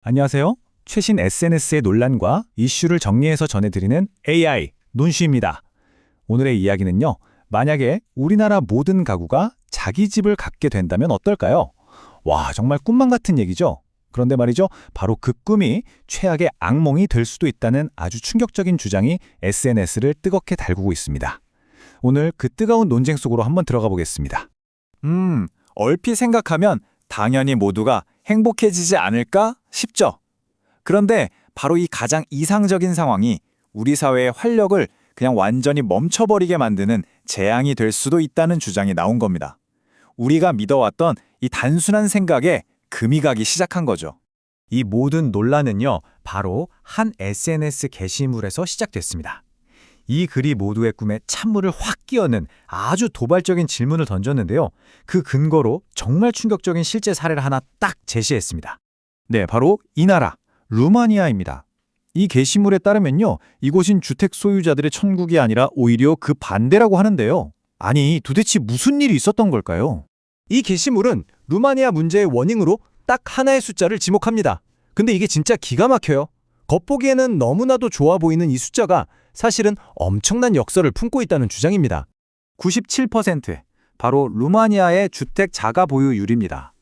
안녕하세요. 최신 SNS의 논란과 이슈를 정리해서 전해드리는 AI 논쉬입니다. 오늘의 이야기는요. 만약에 우리나라 모든 가구가 자기 집을 갖게 된다면 어떨까요? 와, 정말 꿈만 같은 얘기죠. 그런데 말이죠. 바로 그 꿈이 최악의 악몽이 될 수도 있다는 아주 충격적인 주장이 SNS를 뜨겁게 달구고 있습니다. 오늘 그 뜨거운 논쟁 속으로 한번 들어가 보겠습니다. 얼핏 생각하면 당연히 모두가 행복해지지 않을까 싶죠. 그런데 바로 이 가장 이상적인 상황이 우리 사회의 활력을 그냥 완전히 멈춰버리게 만드는 재앙이 될 수도 있다는 주장이 나온 겁니다. 우리가 믿어왔던 이 단순한 생각에 금이 가기 시작한 거죠. 이 모든 논란은요, 바로 한 SNS 게시물에서 시작됐습니다. 이 글이 모두의 꿈에 찬물을 확 끼얹는 아주 도발적인 질문을 던졌는데요. 그 근거로 정말 충격적인 실제 사례를 하나 딱 제시했습니다. 네, 바로 이 나라, 루마니아입니다. 이 게시물에 따르면요, 이곳은 주택 소유자들의 천국이 아니라 오히려 그 반대라고 하는데요. 아니, 도대체 무슨 일이 있었던 걸까요? 이 게시물은 루마니아 문제의 원인으로 딱 하나의 숫자를 지목합니다. 근데 이게 진짜 기가 막혀요. 겉보기에는 너무나도 좋아 보이는 이 숫자가 사실은 엄청난 역설을 품고 있다는 주장입니다. 97%, 바로 루마니아의 주택 자가 보유율입니다.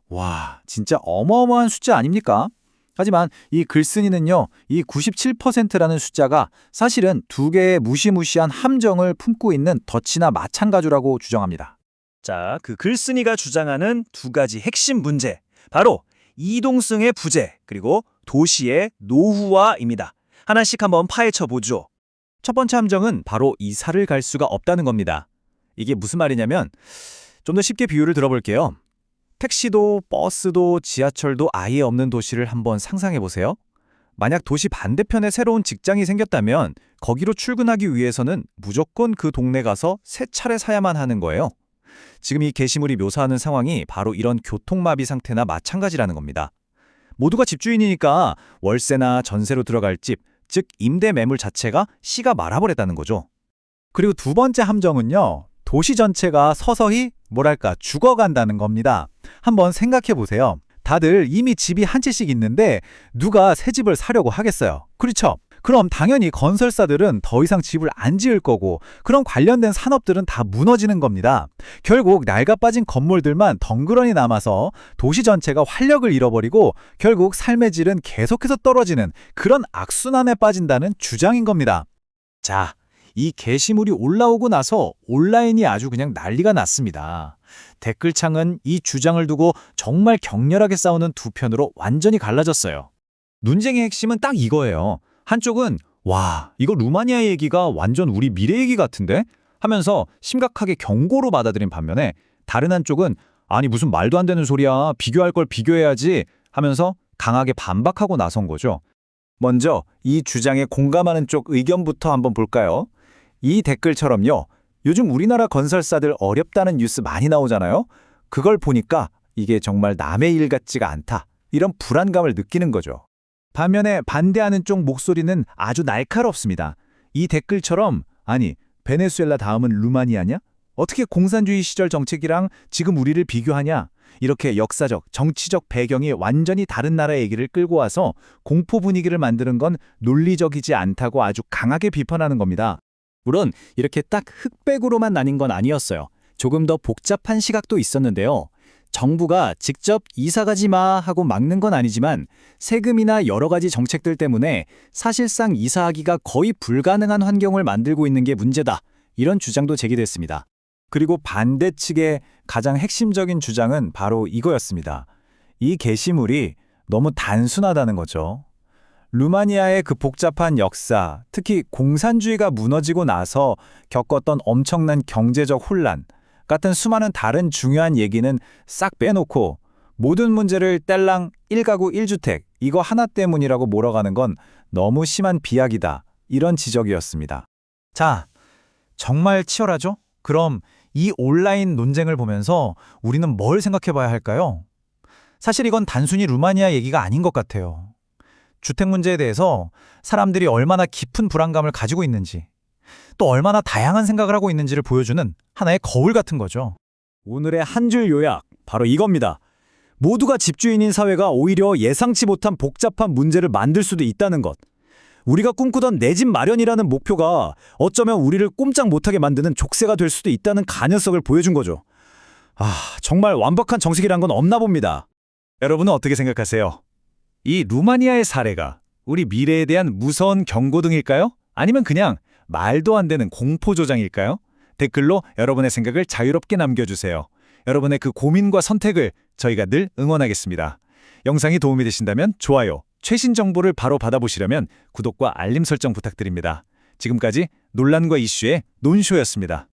와, 진짜 어마어마한 숫자 아닙니까? 하지만 이 글쓴이는요, 이 97%라는 숫자가 사실은 두 개의 무시무시한 함정을 품고 있는 덫이나 마찬가지라고 주장합니다. 자, 그 글쓴이가 주장하는 두 가지 핵심 문제, 바로 이동성의 부재, 그리고 도시의 노후화입니다. 하나씩 한번 파헤쳐 보죠. 첫 번째 함정은 바로 이사를 갈 수가 없다는 겁니다. 이게 무슨 말이냐면, 좀 더 쉽게 비유를 들어볼게요. 택시도 버스도 지하철도 아예 없는 도시를 한번 상상해 보세요. 만약 도시 반대편에 새로운 직장이 생겼다면 거기로 출근하기 위해서는 무조건 그 동네 가서 세 차례 사야만 하는 거예요. 지금 이 게시물이 묘사하는 상황이 바로 이런 교통마비 상태나 마찬가지라는 겁니다. 모두가 집주인이니까 월세나 전세로 들어갈 집, 즉 임대 매물 자체가 씨가 말아버렸다는 거죠. 그리고 두 번째 함정은요. 도시 전체가 서서히 뭐랄까 죽어간다는 겁니다. 한번 생각해 보세요. 다들 이미 집이 한 채씩 있는데 누가 새 집을 사려고 하겠어요. 그렇죠? 그럼 당연히 건설사들은 더 이상 집을 안 지을 거고 그런 관련된 산업들은 다 무너지는 겁니다. 결국 낡아빠진 건물들만 덩그러니 남아서 도시 전체가 활력을 잃어버리고 결국 삶의 질은 계속해서 떨어지는 그런 악순환에 빠진다는 주장인 겁니다. 자, 이 게시물이 올라오고 나서 온라인이 아주 그냥 난리가 났습니다. 댓글창은 이 주장을 두고 정말 격렬하게 싸우는 두 편으로 완전히 갈라졌어요. 논쟁의 핵심은 딱 이거예요. 한쪽은 와, 이거 루마니아 얘기가 완전 우리 미래 얘기 같은데? 하면서 심각하게 경고로 받아들인 반면에 다른 한쪽은 아니 무슨 말도 안 되는 소리야, 비교할 걸 비교해야지 하면서 강하게 반박하고 나선 거죠. 먼저 이 주장에 공감하는 쪽 의견부터 한번 볼까요? 이 댓글처럼요. 요즘 우리나라 건설사들 어렵다는 뉴스 많이 나오잖아요. 그걸 보니까 이게 정말 남의 일 같지가 않다. 이런 불안감을 느끼는 거죠. 반면에 반대하는 쪽 목소리는 아주 날카롭습니다. 이 댓글처럼 아니 베네수엘라 다음은 루마니아냐? 어떻게 공산주의 시절 정책이랑 지금 우리를 비교하냐? 이렇게 역사적, 정치적 배경이 완전히 다른 나라 얘기를 끌고 와서 공포 분위기를 만드는 건 논리적이지 않다고 아주 강하게 비판하는 겁니다. 물론 이렇게 딱 흑백으로만 나뉜 건 아니었어요. 조금 더 복잡한 시각도 있었는데요. 정부가 직접 이사 가지 마 하고 막는 건 아니지만 세금이나 여러 가지 정책들 때문에 사실상 이사하기가 거의 불가능한 환경을 만들고 있는 게 문제다. 이런 주장도 제기됐습니다. 그리고 반대 측의 가장 핵심적인 주장은 바로 이거였습니다. 이 게시물이 너무 단순하다는 거죠. 루마니아의 그 복잡한 역사, 특히 공산주의가 무너지고 나서 겪었던 엄청난 경제적 혼란 같은 수많은 다른 중요한 얘기는 싹 빼놓고 모든 문제를 뗄랑 1가구 1주택 이거 하나 때문이라고 몰아가는 건 너무 심한 비약이다. 이런 지적이었습니다. 자, 정말 치열하죠? 그럼 이 온라인 논쟁을 보면서 우리는 뭘 생각해 봐야 할까요? 사실 이건 단순히 루마니아 얘기가 아닌 것 같아요. 주택 문제에 대해서 사람들이 얼마나 깊은 불안감을 가지고 있는지, 또 얼마나 다양한 생각을 하고 있는지를 보여주는 하나의 거울 같은 거죠. 오늘의 한 줄 요약, 바로 이겁니다. 모두가 집주인인 사회가 오히려 예상치 못한 복잡한 문제를 만들 수도 있다는 것. 우리가 꿈꾸던 내 집 마련이라는 목표가 어쩌면 우리를 꼼짝 못하게 만드는 족쇄가 될 수도 있다는 가능성을 보여준 거죠. 정말 완벽한 정식이란 건 없나 봅니다. 여러분은 어떻게 생각하세요? 이 루마니아의 사례가 우리 미래에 대한 무서운 경고등일까요? 아니면 그냥 말도 안 되는 공포조장일까요? 댓글로 여러분의 생각을 자유롭게 남겨주세요. 여러분의 그 고민과 선택을 저희가 늘 응원하겠습니다. 영상이 도움이 되신다면 좋아요, 최신 정보를 바로 받아보시려면 구독과 알림 설정 부탁드립니다. 지금까지 논란과 이슈의 논쇼였습니다.